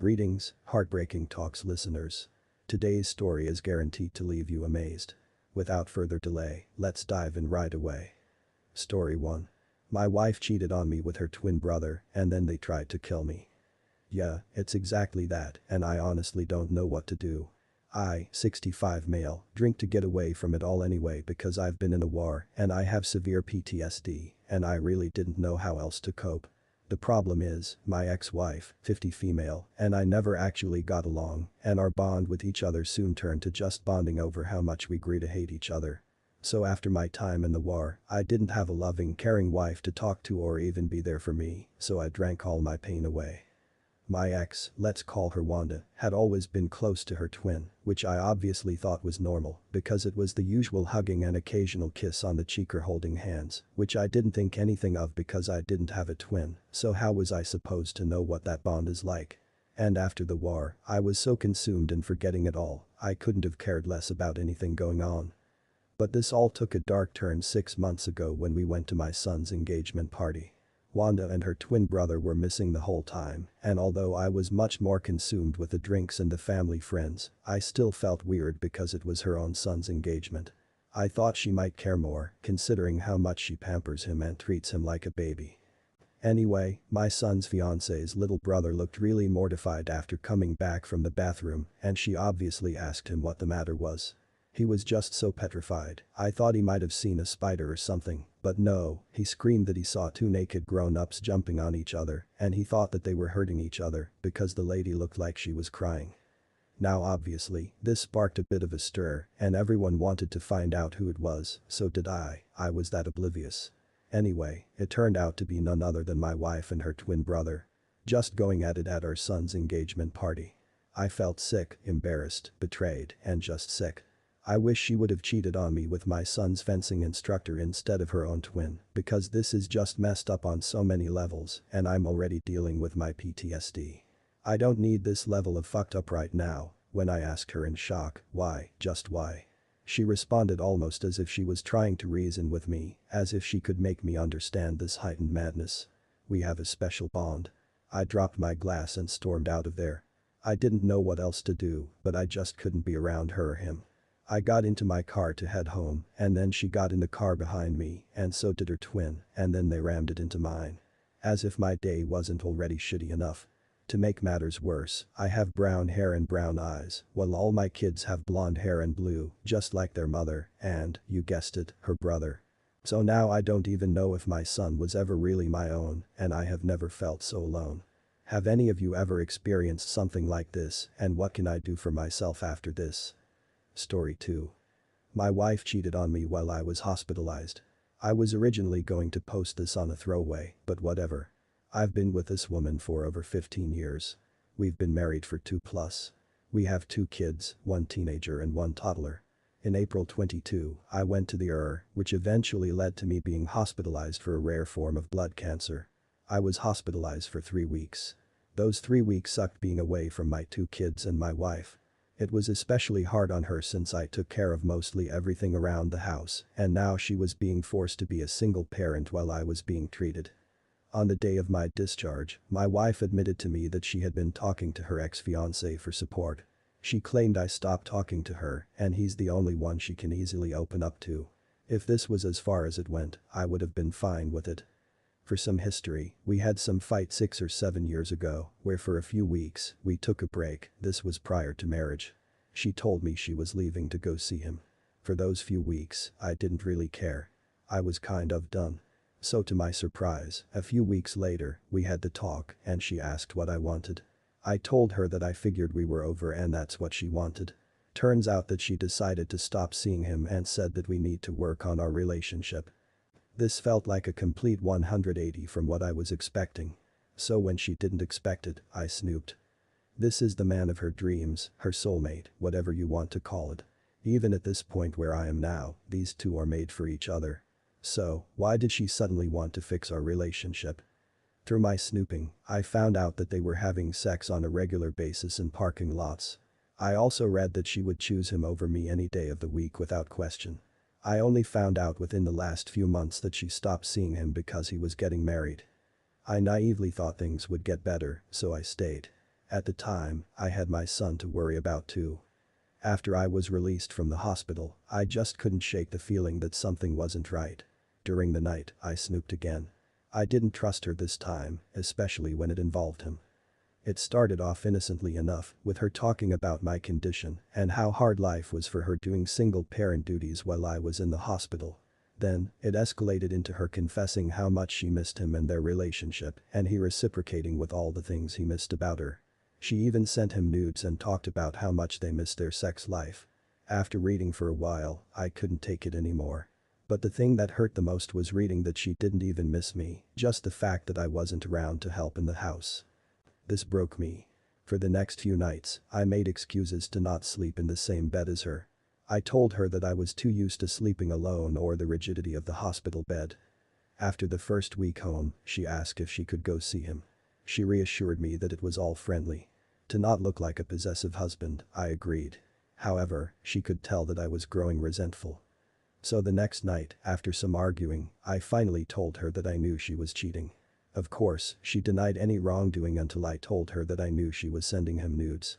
Greetings, Heartbreaking Talks listeners. Today's story is guaranteed to leave you amazed. Without further delay, let's dive in right away. Story 1. My wife cheated on me with her twin brother and then they tried to kill me. Yeah, it's exactly that, and I honestly don't know what to do. I, 65 male, drink to get away from it all anyway because I've been in a war and I have severe PTSD and I really didn't know how else to cope. The problem is, my ex-wife, 50 female, and I never actually got along, and our bond with each other soon turned to just bonding over how much we grew to hate each other. So after my time in the war, I didn't have a loving, caring wife to talk to or even be there for me, so I drank all my pain away. My ex, let's call her Wanda, had always been close to her twin, which I obviously thought was normal because it was the usual hugging and occasional kiss on the cheek or holding hands, which I didn't think anything of because I didn't have a twin, so how was I supposed to know what that bond is like? And after the war, I was so consumed in forgetting it all, I couldn't have cared less about anything going on. But this all took a dark turn 6 months ago when we went to my son's engagement party. Wanda and her twin brother were missing the whole time, and although I was much more consumed with the drinks and the family friends, I still felt weird because it was her own son's engagement. I thought she might care more, considering how much she pampers him and treats him like a baby. Anyway, my son's fiance's little brother looked really mortified after coming back from the bathroom, and she obviously asked him what the matter was. He was just so petrified, I thought he might have seen a spider or something, but no, he screamed that he saw two naked grown-ups jumping on each other, and he thought that they were hurting each other because the lady looked like she was crying. Now obviously, this sparked a bit of a stir, and everyone wanted to find out who it was, so did I was that oblivious. Anyway, it turned out to be none other than my wife and her twin brother. Just going at it at our son's engagement party. I felt sick, embarrassed, betrayed, and just sick. I wish she would have cheated on me with my son's fencing instructor instead of her own twin, because this is just messed up on so many levels and I'm already dealing with my PTSD. I don't need this level of fucked up right now. When I asked her in shock, why, just why? She responded almost as if she was trying to reason with me, as if she could make me understand this heightened madness. We have a special bond. I dropped my glass and stormed out of there. I didn't know what else to do, but I just couldn't be around her or him. I got into my car to head home, and then she got in the car behind me, and so did her twin, and then they rammed it into mine. As if my day wasn't already shitty enough. To make matters worse, I have brown hair and brown eyes, while all my kids have blonde hair and blue, just like their mother, and, you guessed it, her brother. So now I don't even know if my son was ever really my own, and I have never felt so alone. Have any of you ever experienced something like this, and what can I do for myself after this? Story 2. My wife cheated on me while I was hospitalized. I was originally going to post this on a throwaway, but whatever. I've been with this woman for over 15 years. We've been married for 2+. We have 2 kids, 1 teenager and 1 toddler. In April 22, I went to the ER, which eventually led to me being hospitalized for a rare form of blood cancer. I was hospitalized for 3 weeks. Those 3 weeks sucked being away from my 2 kids and my wife. It was especially hard on her since I took care of mostly everything around the house, and now she was being forced to be a single parent while I was being treated. On the day of my discharge, my wife admitted to me that she had been talking to her ex-fiancé for support. She claimed I stopped talking to her, and he's the only one she can easily open up to. If this was as far as it went, I would have been fine with it. For some history, we had some fight 6 or 7 years ago, where for a few weeks, we took a break. This was prior to marriage. She told me she was leaving to go see him. For those few weeks, I didn't really care. I was kind of done. So to my surprise, a few weeks later, we had the talk and she asked what I wanted. I told her that I figured we were over and that's what she wanted. Turns out that she decided to stop seeing him and said that we need to work on our relationship. This felt like a complete 180 from what I was expecting. So when she didn't expect it, I snooped. This is the man of her dreams, her soulmate, whatever you want to call it. Even at this point where I am now, these two are made for each other. So, why did she suddenly want to fix our relationship? Through my snooping, I found out that they were having sex on a regular basis in parking lots. I also read that she would choose him over me any day of the week without question. I only found out within the last few months that she stopped seeing him because he was getting married. I naively thought things would get better, so I stayed. At the time, I had my son to worry about too. After I was released from the hospital, I just couldn't shake the feeling that something wasn't right. During the night, I snooped again. I didn't trust her this time, especially when it involved him. It started off innocently enough, with her talking about my condition and how hard life was for her doing single-parent duties while I was in the hospital. Then, it escalated into her confessing how much she missed him and their relationship, and he reciprocating with all the things he missed about her. She even sent him nudes and talked about how much they missed their sex life. After reading for a while, I couldn't take it anymore. But the thing that hurt the most was reading that she didn't even miss me, just the fact that I wasn't around to help in the house. This broke me. For the next few nights, I made excuses to not sleep in the same bed as her. I told her that I was too used to sleeping alone or the rigidity of the hospital bed. After the first week home, she asked if she could go see him. She reassured me that it was all friendly. To not look like a possessive husband, I agreed. However, she could tell that I was growing resentful. So the next night, after some arguing, I finally told her that I knew she was cheating. Of course, she denied any wrongdoing until I told her that I knew she was sending him nudes.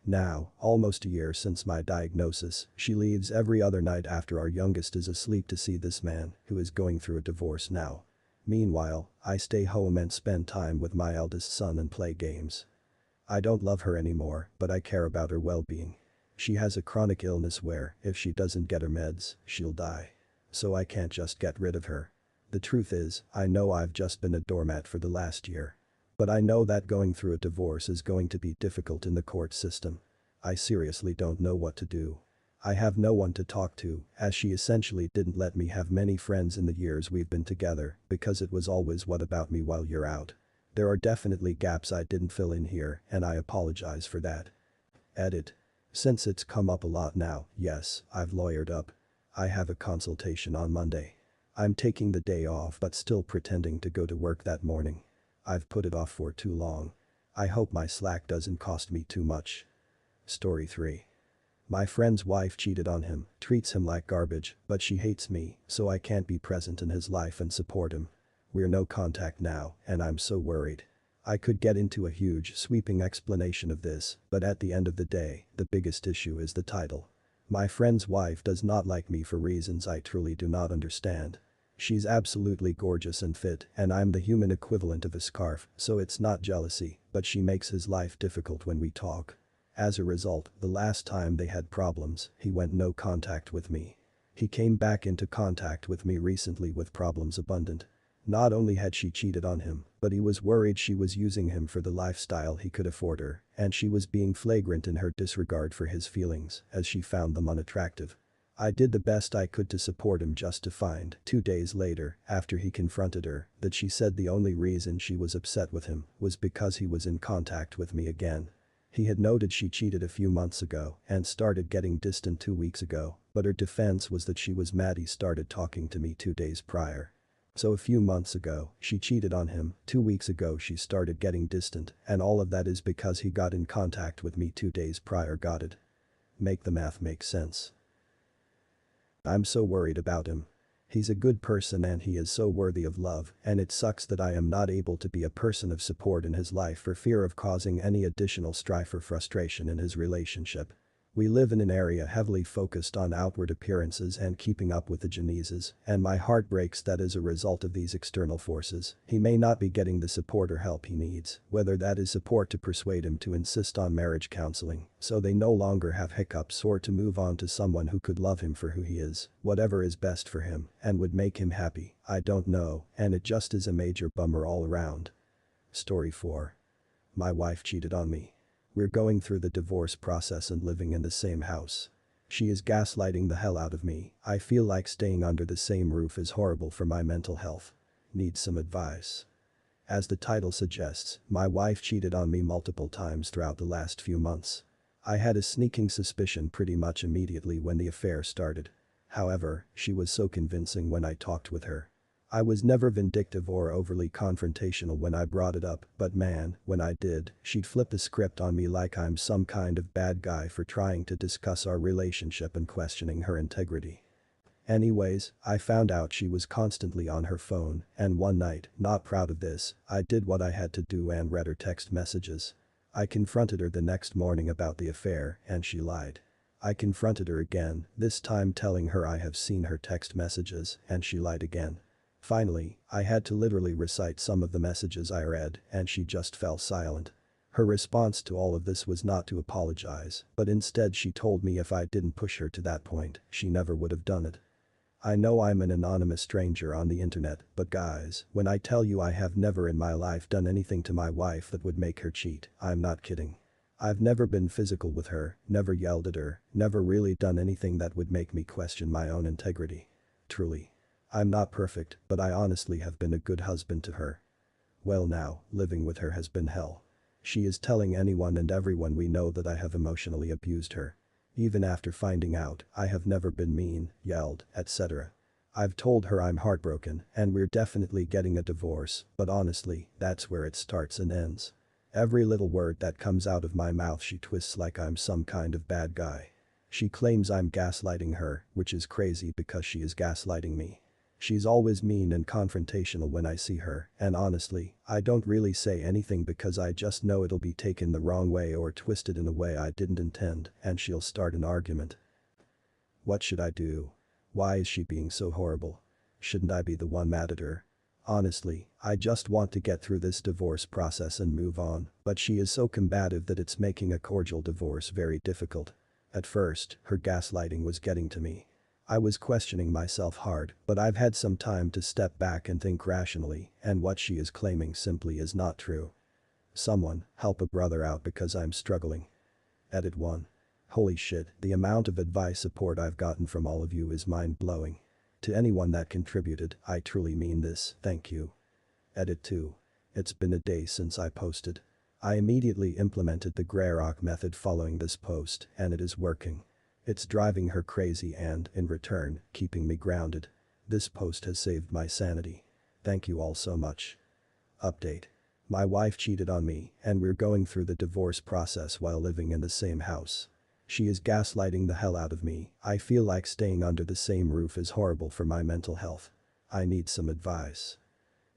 Now, almost a year since my diagnosis, she leaves every other night after our youngest is asleep to see this man, who is going through a divorce now. Meanwhile, I stay home and spend time with my eldest son and play games. I don't love her anymore, but I care about her well-being. She has a chronic illness where, if she doesn't get her meds, she'll die. So I can't just get rid of her. The truth is, I know I've just been a doormat for the last year. But I know that going through a divorce is going to be difficult in the court system. I seriously don't know what to do. I have no one to talk to, as she essentially didn't let me have many friends in the years we've been together because it was always what about me while you're out. There are definitely gaps I didn't fill in here, and I apologize for that. Edit. Since it's come up a lot now, yes, I've lawyered up. I have a consultation on Monday. I'm taking the day off but still pretending to go to work that morning. I've put it off for too long. I hope my slack doesn't cost me too much. Story 3. My friend's wife cheated on him, treats him like garbage, but she hates me, so I can't be present in his life and support him. We're no contact now, and I'm so worried. I could get into a huge, sweeping explanation of this, but at the end of the day, the biggest issue is the title. My friend's wife does not like me for reasons I truly do not understand. She's absolutely gorgeous and fit, and I'm the human equivalent of a scarf, so it's not jealousy, but she makes his life difficult when we talk. As a result, the last time they had problems, he went no contact with me. He came back into contact with me recently with problems abundant. Not only had she cheated on him, but he was worried she was using him for the lifestyle he could afford her, and she was being flagrant in her disregard for his feelings, as she found them unattractive. I did the best I could to support him, just to find, 2 days later, after he confronted her, that she said the only reason she was upset with him was because he was in contact with me again. He had noted she cheated a few months ago and started getting distant 2 weeks ago, but her defense was that she was mad he started talking to me 2 days prior. So a few months ago, she cheated on him, 2 weeks ago she started getting distant, and all of that is because he got in contact with me 2 days prior. Got it? Make the math make sense. I'm so worried about him. He's a good person and he is so worthy of love, and it sucks that I am not able to be a person of support in his life for fear of causing any additional strife or frustration in his relationship. We live in an area heavily focused on outward appearances and keeping up with the Genesis, and my heart breaks that as a result of these external forces, he may not be getting the support or help he needs, whether that is support to persuade him to insist on marriage counseling, so they no longer have hiccups, or to move on to someone who could love him for who he is, whatever is best for him and would make him happy, I don't know, and it just is a major bummer all around. Story 4. My wife cheated on me. We're going through the divorce process and living in the same house. She is gaslighting the hell out of me. I feel like staying under the same roof is horrible for my mental health. Need some advice. As the title suggests, my wife cheated on me multiple times throughout the last few months. I had a sneaking suspicion pretty much immediately when the affair started. However, she was so convincing when I talked with her. I was never vindictive or overly confrontational when I brought it up, but man, when I did, she'd flip the script on me like I'm some kind of bad guy for trying to discuss our relationship and questioning her integrity. Anyways, I found out she was constantly on her phone, and one night, not proud of this, I did what I had to do and read her text messages. I confronted her the next morning about the affair and she lied. I confronted her again, this time telling her I have seen her text messages and she lied again. Finally, I had to literally recite some of the messages I read and she just fell silent. Her response to all of this was not to apologize, but instead she told me if I didn't push her to that point, she never would have done it. I know I'm an anonymous stranger on the internet, but guys, when I tell you I have never in my life done anything to my wife that would make her cheat, I'm not kidding. I've never been physical with her, never yelled at her, never really done anything that would make me question my own integrity. Truly. I'm not perfect, but I honestly have been a good husband to her. Well now, living with her has been hell. She is telling anyone and everyone we know that I have emotionally abused her. Even after finding out, I have never been mean, yelled, etc. I've told her I'm heartbroken and we're definitely getting a divorce, but honestly, that's where it starts and ends. Every little word that comes out of my mouth she twists like I'm some kind of bad guy. She claims I'm gaslighting her, which is crazy because she is gaslighting me. She's always mean and confrontational when I see her, and honestly, I don't really say anything because I just know it'll be taken the wrong way or twisted in a way I didn't intend, and she'll start an argument. What should I do? Why is she being so horrible? Shouldn't I be the one mad at her? Honestly, I just want to get through this divorce process and move on, but she is so combative that it's making a cordial divorce very difficult. At first, her gaslighting was getting to me. I was questioning myself hard, but I've had some time to step back and think rationally, and what she is claiming simply is not true. Someone, help a brother out because I'm struggling. Edit 1. Holy shit, the amount of advice support I've gotten from all of you is mind-blowing. To anyone that contributed, I truly mean this, thank you. Edit 2. It's been a day since I posted. I immediately implemented the Greyrock method following this post, and it is working. It's driving her crazy and, in return, keeping me grounded. This post has saved my sanity. Thank you all so much. Update. My wife cheated on me, and we're going through the divorce process while living in the same house. She is gaslighting the hell out of me. I feel like staying under the same roof is horrible for my mental health. I need some advice.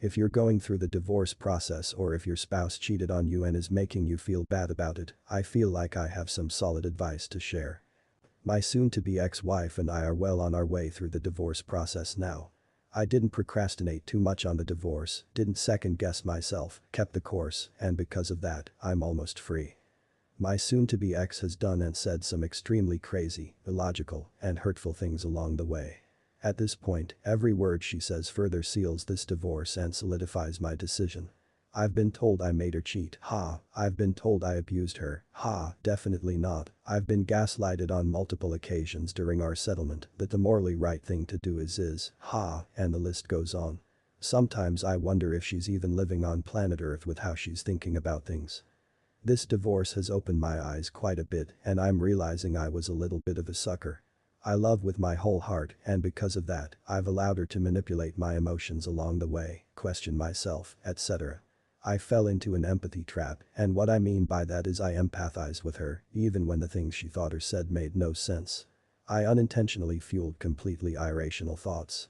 If you're going through the divorce process or if your spouse cheated on you and is making you feel bad about it, I feel like I have some solid advice to share. My soon-to-be ex-wife and I are well on our way through the divorce process now. I didn't procrastinate too much on the divorce, didn't second-guess myself, kept the course, and because of that, I'm almost free. My soon-to-be ex has done and said some extremely crazy, illogical, and hurtful things along the way. At this point, every word she says further seals this divorce and solidifies my decision. I've been told I made her cheat, ha. I've been told I abused her, ha. Definitely not. I've been gaslighted on multiple occasions during our settlement that the morally right thing to do is, ha, and the list goes on. Sometimes I wonder if she's even living on planet Earth with how she's thinking about things. This divorce has opened my eyes quite a bit and I'm realizing I was a little bit of a sucker. I love with my whole heart and because of that, I've allowed her to manipulate my emotions along the way, question myself, etc. I fell into an empathy trap, and what I mean by that is I empathize with her, even when the things she thought or said made no sense. I unintentionally fueled completely irrational thoughts.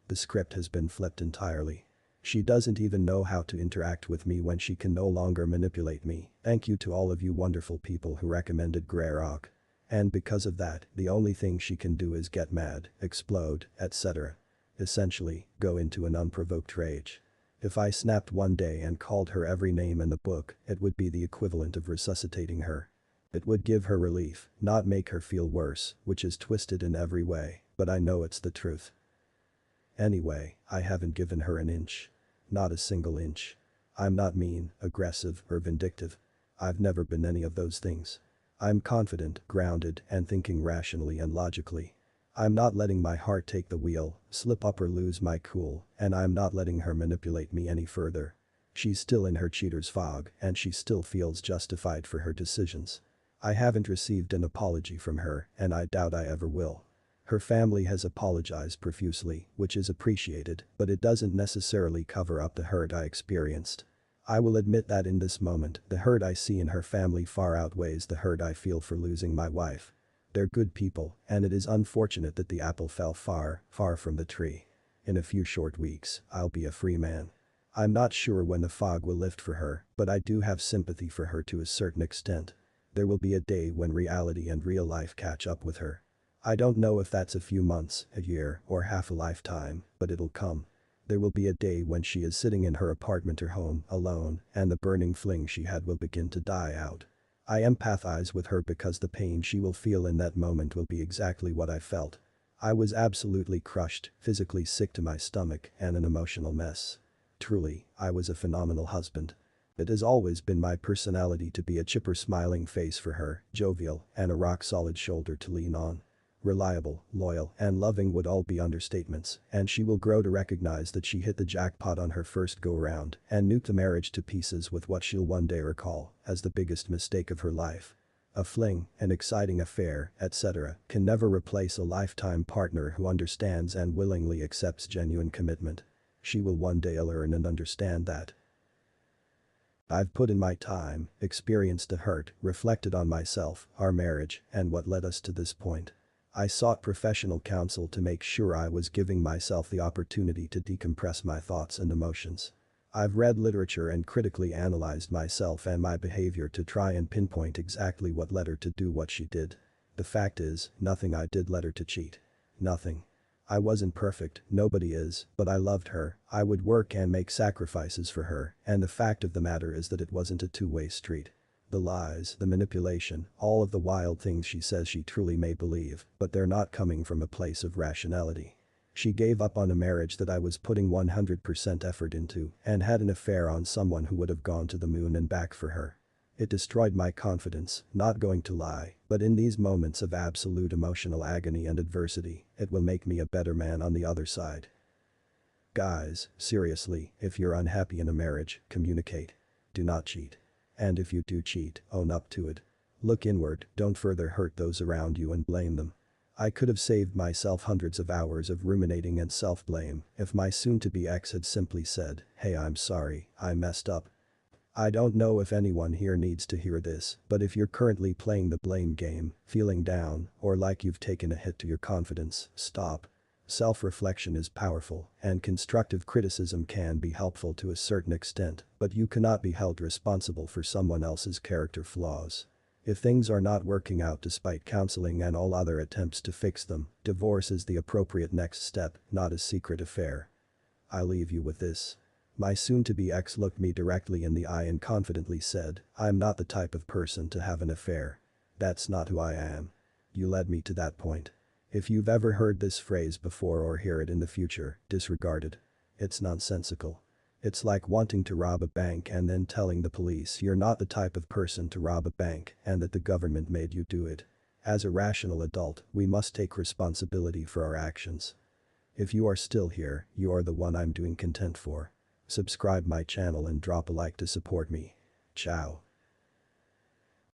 The script has been flipped entirely. She doesn't even know how to interact with me when she can no longer manipulate me. Thank you to all of you wonderful people who recommended Greyrock. And because of that, the only thing she can do is get mad, explode, etc. Essentially, go into an unprovoked rage. If I snapped one day and called her every name in the book, it would be the equivalent of resuscitating her. It would give her relief, not make her feel worse, which is twisted in every way, but I know it's the truth. Anyway, I haven't given her an inch. Not a single inch. I'm not mean, aggressive, or vindictive. I've never been any of those things. I'm confident, grounded, and thinking rationally and logically. I'm not letting my heart take the wheel, slip up or lose my cool, and I'm not letting her manipulate me any further. She's still in her cheater's fog and she still feels justified for her decisions. I haven't received an apology from her and I doubt I ever will. Her family has apologized profusely, which is appreciated, but it doesn't necessarily cover up the hurt I experienced. I will admit that in this moment, the hurt I see in her family far outweighs the hurt I feel for losing my wife. They're good people, and it is unfortunate that the apple fell far, far from the tree. In a few short weeks, I'll be a free man. I'm not sure when the fog will lift for her, but I do have sympathy for her to a certain extent. There will be a day when reality and real life catch up with her. I don't know if that's a few months, a year, or half a lifetime, but it'll come. There will be a day when she is sitting in her apartment or home, alone, and the burning fling she had will begin to die out. I empathize with her because the pain she will feel in that moment will be exactly what I felt. I was absolutely crushed, physically sick to my stomach, and an emotional mess. Truly, I was a phenomenal husband. It has always been my personality to be a chipper smiling face for her, jovial, and a rock-solid shoulder to lean on. Reliable, loyal, and loving would all be understatements, and she will grow to recognize that she hit the jackpot on her first go-around and nuke the marriage to pieces with what she'll one day recall as the biggest mistake of her life. A fling, an exciting affair, etc., can never replace a lifetime partner who understands and willingly accepts genuine commitment. She will one day learn and understand that. I've put in my time, experienced the hurt, reflected on myself, our marriage, and what led us to this point. I sought professional counsel to make sure I was giving myself the opportunity to decompress my thoughts and emotions. I've read literature and critically analyzed myself and my behavior to try and pinpoint exactly what led her to do what she did. The fact is, nothing I did led her to cheat. Nothing. I wasn't perfect, nobody is, but I loved her, I would work and make sacrifices for her, and the fact of the matter is that it wasn't a two-way street. The lies, the manipulation, all of the wild things she says she truly may believe, but they're not coming from a place of rationality. She gave up on a marriage that I was putting 100% effort into and had an affair on someone who would have gone to the moon and back for her. It destroyed my confidence, not going to lie, but in these moments of absolute emotional agony and adversity, it will make me a better man on the other side. Guys, seriously, if you're unhappy in a marriage, communicate. Do not cheat. And if you do cheat, own up to it. Look inward, don't further hurt those around you and blame them. I could have saved myself hundreds of hours of ruminating and self-blame if my soon-to-be ex had simply said, "Hey, I'm sorry, I messed up." I don't know if anyone here needs to hear this, but if you're currently playing the blame game, feeling down, or like you've taken a hit to your confidence, stop. Self-reflection is powerful, and constructive criticism can be helpful to a certain extent, but you cannot be held responsible for someone else's character flaws. If things are not working out despite counseling and all other attempts to fix them, divorce is the appropriate next step, not a secret affair. I leave you with this. My soon-to-be ex looked me directly in the eye and confidently said, "I'm not the type of person to have an affair. That's not who I am." You led me to that point. If you've ever heard this phrase before or hear it in the future, disregard it. It's nonsensical. It's like wanting to rob a bank and then telling the police you're not the type of person to rob a bank and that the government made you do it. As a rational adult, we must take responsibility for our actions. If you are still here, you are the one I'm doing content for. Subscribe my channel and drop a like to support me. Ciao.